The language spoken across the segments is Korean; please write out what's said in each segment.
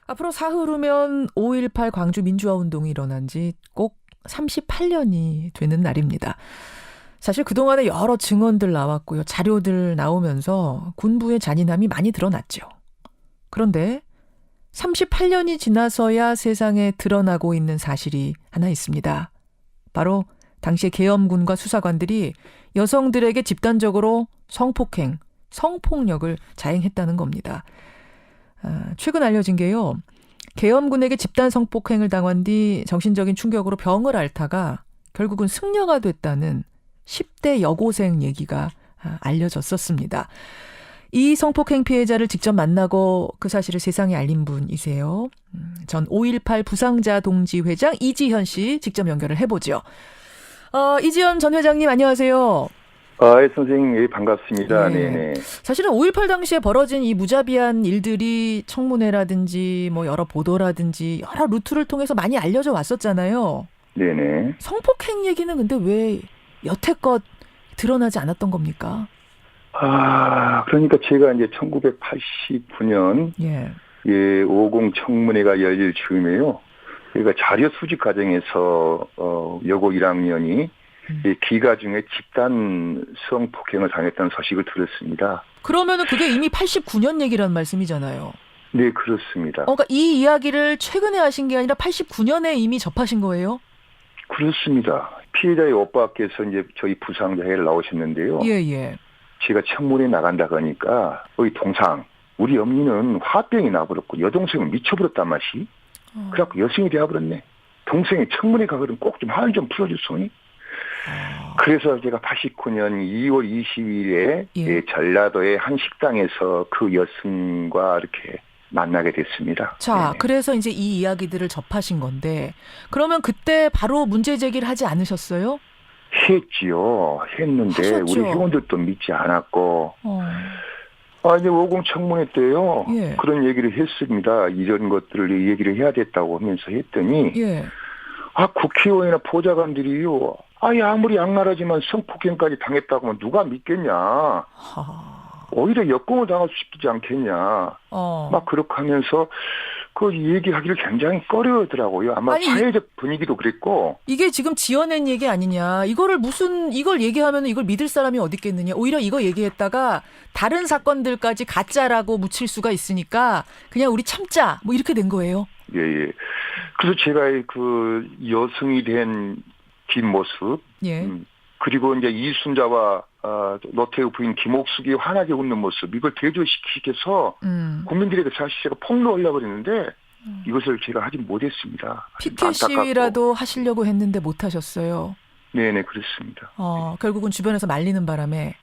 앞으로 사흘 후면 5.18 광주 민주화운동이 일어난 지 꼭 38년이 되는 날입니다. 사실 그동안에 여러 증언들 나왔고요. 자료들 나오면서 군부의 잔인함이 많이 드러났죠. 그런데 38년이 지나서야 세상에 드러나고 있는 사실이 하나 있습니다. 바로 당시의 계엄군과 수사관들이 여성들에게 집단적으로 성폭행, 성폭력을 자행했다는 겁니다. 최근 알려진 게요. 계엄군에게 집단 성폭행을 당한 뒤 정신적인 충격으로 병을 앓다가 결국은 승려가 됐다는 10대 여고생 얘기가 알려졌었습니다. 이 성폭행 피해자를 직접 만나고 그 사실을 세상에 알린 분이세요. 전 5.18 부상자 동지 회장 이지현 씨 직접 연결을 해보죠. 이지현 전 회장님 안녕하세요. 예, 선생님, 예, 반갑습니다. 예. 네네. 사실은 5.18 당시에 벌어진 이 무자비한 일들이 청문회라든지 뭐 여러 보도라든지 여러 루트를 통해서 많이 알려져 왔었잖아요. 네네. 성폭행 얘기는 근데 왜 여태껏 드러나지 않았던 겁니까? 그러니까 제가 이제 1989년, 예. 50 청문회가 열릴 즈음에요. 그러니까 자료 수집 과정에서, 여고 1학년이 기가 중에 집단 성폭행을 당했다는 소식을 들었습니다. 그러면은 그게 이미 89년 얘기란 말씀이잖아요. 네, 그렇습니다. 그러니까 이 이야기를 최근에 하신 게 아니라 89년에 이미 접하신 거예요? 그렇습니다. 피해자의 오빠께서 이제 저희 부상자회를 나오셨는데요. 예, 예. 제가 청문회 나간다 그러니까, 동상, 우리 엄니는 화병이 나버렸고, 여동생은 미쳐버렸단 맛이. 그래갖고 여성이 되어버렸네. 동생이 청문회 가거든 꼭 좀 할 좀 풀어줬소니. 그래서 제가 89년 2월 20일에 예. 전라도의 한 식당에서 그 여성과 이렇게 만나게 됐습니다. 자, 네네. 그래서 이제 이 이야기들을 접하신 건데, 그러면 그때 바로 문제 제기를 하지 않으셨어요? 했지요. 했는데 하셨죠. 우리 회원들도 믿지 않았고. 어. 이제 50 청문회 때요. 예. 그런 얘기를 했습니다. 이런 것들을 얘기를 해야 됐다고 하면서 했더니 예. 국회의원이나 보좌관들이요. 아무리 악랄하지만 성폭행까지 당했다고 하면 누가 믿겠냐. 오히려 역공을 당할 수 있지 않겠냐. 막 그렇게 하면서 그 얘기하기를 굉장히 꺼려하더라고요. 아마 아니, 사회적 분위기도 그랬고. 이게 지금 지어낸 얘기 아니냐. 이걸 얘기하면 이걸 믿을 사람이 어디 있겠느냐. 오히려 이거 얘기했다가 다른 사건들까지 가짜라고 묻힐 수가 있으니까 그냥 우리 참자. 뭐 이렇게 된 거예요. 예, 예. 그래서 제가 그 여성이 된 뒷모습. 예. 그리고 이제 이순자와 노태우 부인 김옥숙이 환하게 웃는 모습. 이걸 대조시키셔서 국민들에게 사실 제가 폭로하려고 그랬는데 이것을 제가 하지 못했습니다. 피켓 시위라도 하시려고 했는데 못 하셨어요. 네네, 그렇습니다. 결국은 주변에서 말리는 바람에.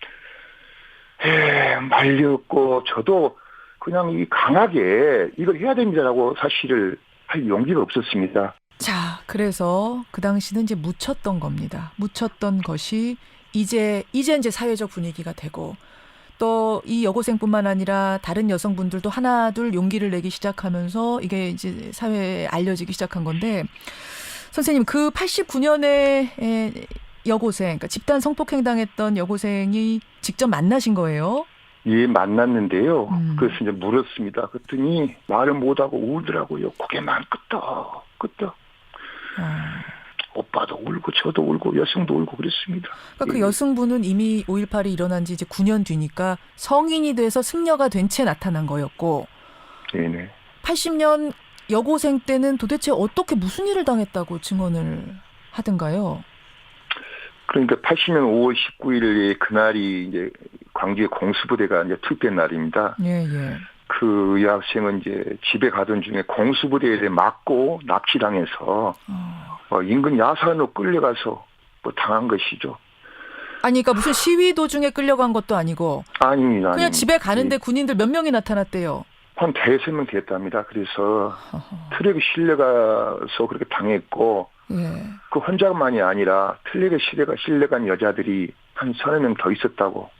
말렸고 저도 그냥 강하게 이걸 해야 됩니다라고 사실을 할 용기가 없었습니다. 자, 그래서 그 당시는 이제 묻혔던 겁니다. 묻혔던 것이 이제 사회적 분위기가 되고 또 이 여고생뿐만 아니라 다른 여성분들도 하나둘 용기를 내기 시작하면서 이게 이제 사회에 알려지기 시작한 건데 선생님 그 89년에 여고생, 그러니까 집단 성폭행 당했던 여고생이 직접 만나신 거예요? 예, 만났는데요. 그래서 이제 물었습니다. 그랬더니 말을 못하고 울더라고요. 고개만 끄덕. 오빠도 울고 저도 울고 여성도 울고 그랬습니다. 그러니까 그 여성분은 이미 5.18이 일어난 지 이제 9년 뒤니까 성인이 돼서 승려가 된 채 나타난 거였고. 네네. 80년 여고생 때는 도대체 어떻게 무슨 일을 당했다고 증언을 하던가요? 그러니까 80년 5월 19일 그날이 이제 광주의 공수부대가 이제 투입된 날입니다. 예, 예. 그 여학생은 이제 집에 가던 중에 공수부대에 맞고 납치당해서 인근 야산으로 끌려가서 당한 것이죠. 아니, 그러니까 무슨 시위 도중에 끌려간 것도 아니고. 아닙니다. 그냥 집에 가는데 군인들 몇 명이 나타났대요. 한 대여섯 명 됐답니다. 그래서 트럭에 실려가서 그렇게 당했고, 예. 그 혼자만이 아니라 트럭에 실려간 여자들이 한 서너 명 더 있었다고.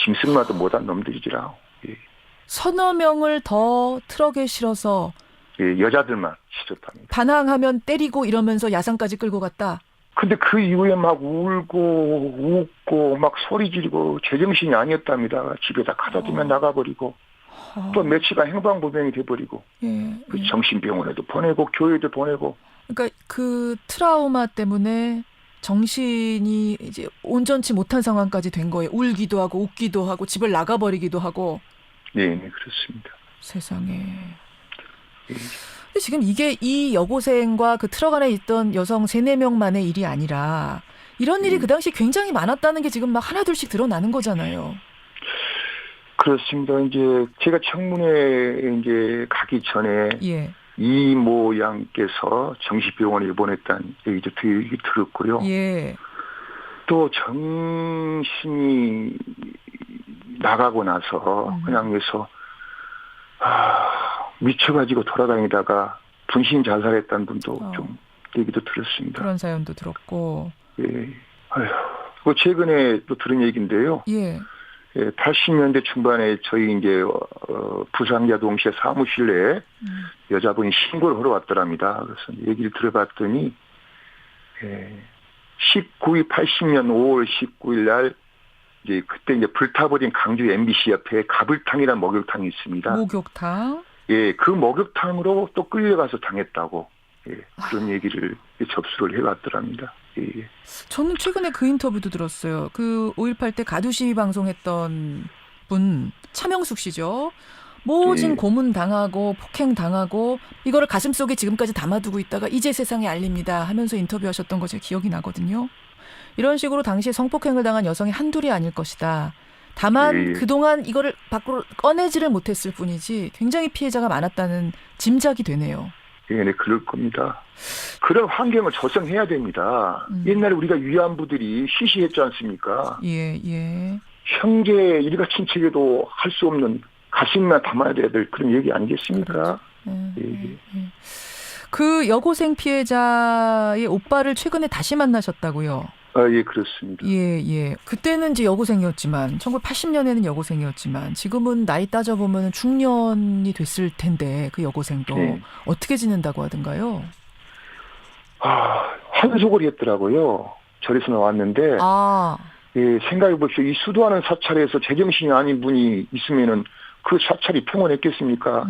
짐승마도 못한 놈들이지라. 예. 서너 명을 더 트럭에 실어서 여자들만 실었답니다. 반항하면 때리고 이러면서 야산까지 끌고 갔다. 근데 그 이후에 막 울고 웃고 막 소리 지르고 제정신이 아니었답니다. 집에다 가다 두면 나가버리고. 또 며칠간 행방불명이 돼버리고 예. 정신병원에도 보내고 교회도 보내고. 그러니까 그 트라우마 때문에 정신이 이제 온전치 못한 상황까지 된 거예요. 울기도 하고 웃기도 하고 집을 나가버리기도 하고. 네, 그렇습니다. 세상에. 예. 근데 지금 이게 이 여고생과 그 트럭 안에 있던 여성 3-4명만의 일이 아니라 이런 일이 그 당시 굉장히 많았다는 게 지금 막 하나둘씩 드러나는 거잖아요. 그렇습니다. 이제 제가 청문회에 이제 가기 전에 예. 이모 양께서 정신병원에 입원했다는 얘기도 들었고요. 예. 또 정신이 나가고 나서 그냥 해서 미쳐가지고 돌아다니다가 분신 자살했다는 분도 좀 얘기도 들었습니다. 그런 사연도 들었고. 예. 아휴. 최근에 또 들은 얘기인데요. 예. 예, 80년대 중반에 저희 이제 부상자 동시에 사무실 내에 여자분이 신고를 하러 왔더랍니다. 그래서 얘기를 들어봤더니 80년 5월 19일 날 이제 그때 이제 불타버린 강주 MBC 옆에 가불탕이라는 목욕탕이 있습니다. 목욕탕? 예, 그 목욕탕으로 또 끌려가서 당했다고 그런 얘기를 접수를 해왔더랍니다. 예. 저는 최근에 그 인터뷰도 들었어요. 그 5.18 때 가두시 방송했던 분 차명숙 씨죠. 모진 고문 당하고 폭행 당하고 이거를 가슴속에 지금까지 담아두고 있다가 이제 세상에 알립니다 하면서 인터뷰하셨던 거 제 기억이 나거든요. 이런 식으로 당시에 성폭행을 당한 여성이 한둘이 아닐 것이다. 다만 그동안 이거를 밖으로 꺼내지를 못했을 뿐이지 굉장히 피해자가 많았다는 짐작이 되네요. 네, 그럴 겁니다. 그런 환경을 조성해야 됩니다. 옛날에 우리가 위안부들이 시시했지 않습니까? 예. 형제 일가 친척에도 할 수 없는 가슴만 담아야 될 그런 얘기 아니겠습니까? 그렇죠. 예. 그 여고생 피해자의 오빠를 최근에 다시 만나셨다고요? 예, 그렇습니다. 예. 그때는 이제 여고생이었지만, 1980년에는 여고생이었지만, 지금은 나이 따져보면 중년이 됐을 텐데, 그 여고생도. 어떻게 지낸다고 하던가요? 환속을 했더라고요. 절에서 나왔는데, 예, 생각해보십시오. 이 수도하는 사찰에서 제정신이 아닌 분이 있으면은 그 사찰이 평온했겠습니까?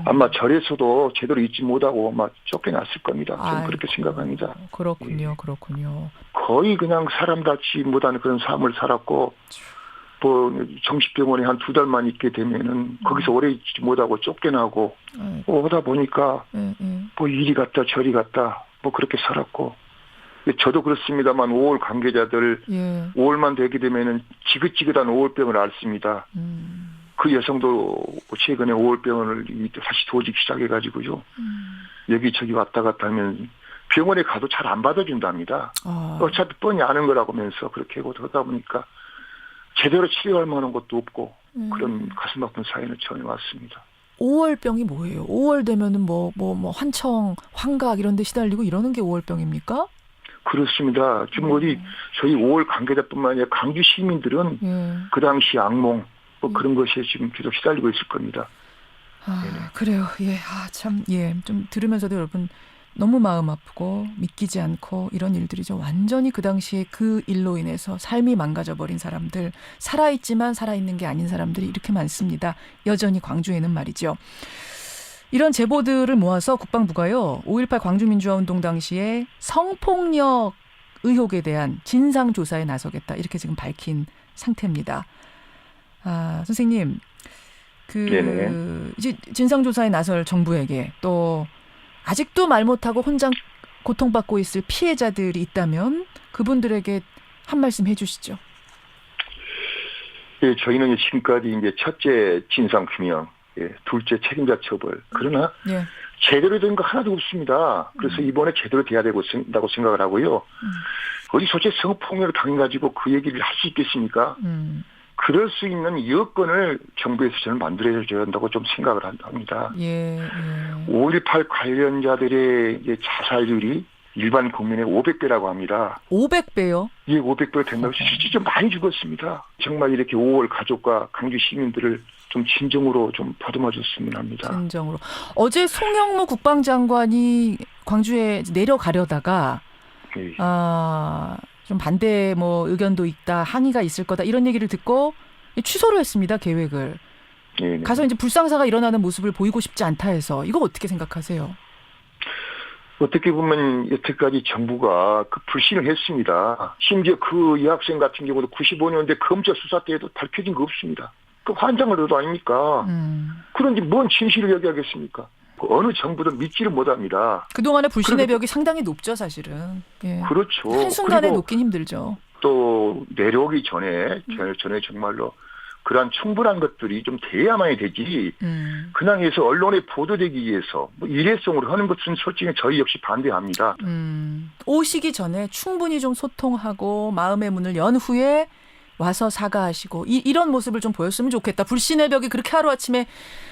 아마 절에서도 제대로 잊지 못하고 아마 쫓겨났을 겁니다. 저는 그렇게 생각합니다. 그렇군요. 거의 그냥 사람답지 못한 그런 삶을 살았고, 뭐 정신병원에 한 2달만 있게 되면은 거기서 오래 있지 못하고 쫓겨나고, 오다 보니까 뭐 이리 갔다 저리 갔다 뭐 그렇게 살았고, 저도 그렇습니다만 5월 관계자들 5월만 되게 되면은 지긋지긋한 5월병을 앓습니다. 그 여성도 최근에 5월병을 다시 도지기 시작해가지고요. 여기저기 왔다 갔다 하면 병원에 가도 잘 안 받아준답니다. 어차피 뻔히 아는 거라고 하면서 그렇게 하고 그러다 보니까 제대로 치료할 만한 것도 없고 그런 가슴 아픈 사연을 전해왔습니다. 5월병이 뭐예요? 5월 되면은 뭐 환청, 환각 이런 데 시달리고 이러는 게 5월병입니까? 그렇습니다. 지금 어디 저희 5월 관계자뿐만 아니라 강주 시민들은 그 당시 악몽 뭐 그런 것에 지금 계속 시달리고 있을 겁니다. 그래요. 좀 들으면서도 여러분 너무 마음 아프고 믿기지 않고 이런 일들이죠. 완전히 그 당시에 그 일로 인해서 삶이 망가져버린 사람들, 살아있지만 살아있는 게 아닌 사람들이 이렇게 많습니다. 여전히 광주에는 말이죠. 이런 제보들을 모아서 국방부가요. 5.18 광주민주화운동 당시에 성폭력 의혹에 대한 진상조사에 나서겠다. 이렇게 지금 밝힌 상태입니다. 선생님, 이제 진상조사에 나설 정부에게 또 아직도 말 못하고 혼자 고통받고 있을 피해자들이 있다면 그분들에게 한 말씀 해주시죠. 예, 저희는 지금까지 이제 첫째 진상규명, 둘째 책임자 처벌. 그러나 제대로 된 거 하나도 없습니다. 그래서 이번에 제대로 돼야 된다고 생각을 하고요. 어디 솔직히 성폭력을 당해가지고 그 얘기를 할 수 있겠습니까? 그럴 수 있는 여건을 정부에서 저는 만들어줘야 한다고 좀 생각을 합니다. 5.18 관련자들의 이제 자살률이 일반 국민의 500배라고 합니다. 500배요? 예, 500배가 된다고 진짜 많이 죽었습니다. 정말 이렇게 5월 가족과 강주 시민들을 좀 진정으로 좀 보듬어줬으면 합니다. 진정으로. 어제 송영무 국방장관이 광주에 내려가려다가 좀 반대 의견도 있다, 항의가 있을 거다 이런 얘기를 듣고 취소를 했습니다. 계획을. 네네. 가서 이제 불상사가 일어나는 모습을 보이고 싶지 않다 해서 이거 어떻게 생각하세요? 어떻게 보면 여태까지 정부가 그 불신을 했습니다. 심지어 그 여학생 같은 경우도 95년대 검찰 수사 때에도 밝혀진 거 없습니다. 그 환장을 얻어 아닙니까? 그런지 뭔 진실을 얘기하겠습니까? 그 어느 정부도 믿지를 못합니다. 그동안의 불신의 벽이 상당히 높죠, 사실은. 예. 그렇죠. 한순간에 그리고 높긴 힘들죠. 또 내려오기 전에 정말로 그러한 충분한 것들이 좀 돼야만이 되지. 그냥 해서 언론에 보도되기 위해서 뭐 일회성으로 하는 것은 솔직히 저희 역시 반대합니다. 오시기 전에 충분히 좀 소통하고 마음의 문을 연 후에 와서 사과하시고 이런 모습을 좀 보였으면 좋겠다. 불신의 벽이 그렇게 하루아침에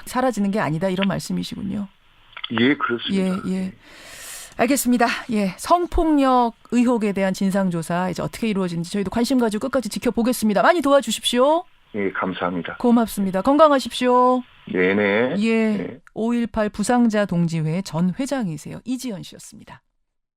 사라지는 게 아니다. 이런 말씀이시군요. 예, 그렇습니다. 예. 알겠습니다. 예, 성폭력 의혹에 대한 진상조사 이제 어떻게 이루어지는지 저희도 관심 가지고 끝까지 지켜보겠습니다. 많이 도와주십시오. 예, 감사합니다. 고맙습니다. 건강하십시오. 네네. 예, 네. 5.18 부상자 동지회 전 회장이세요. 이지연 씨였습니다.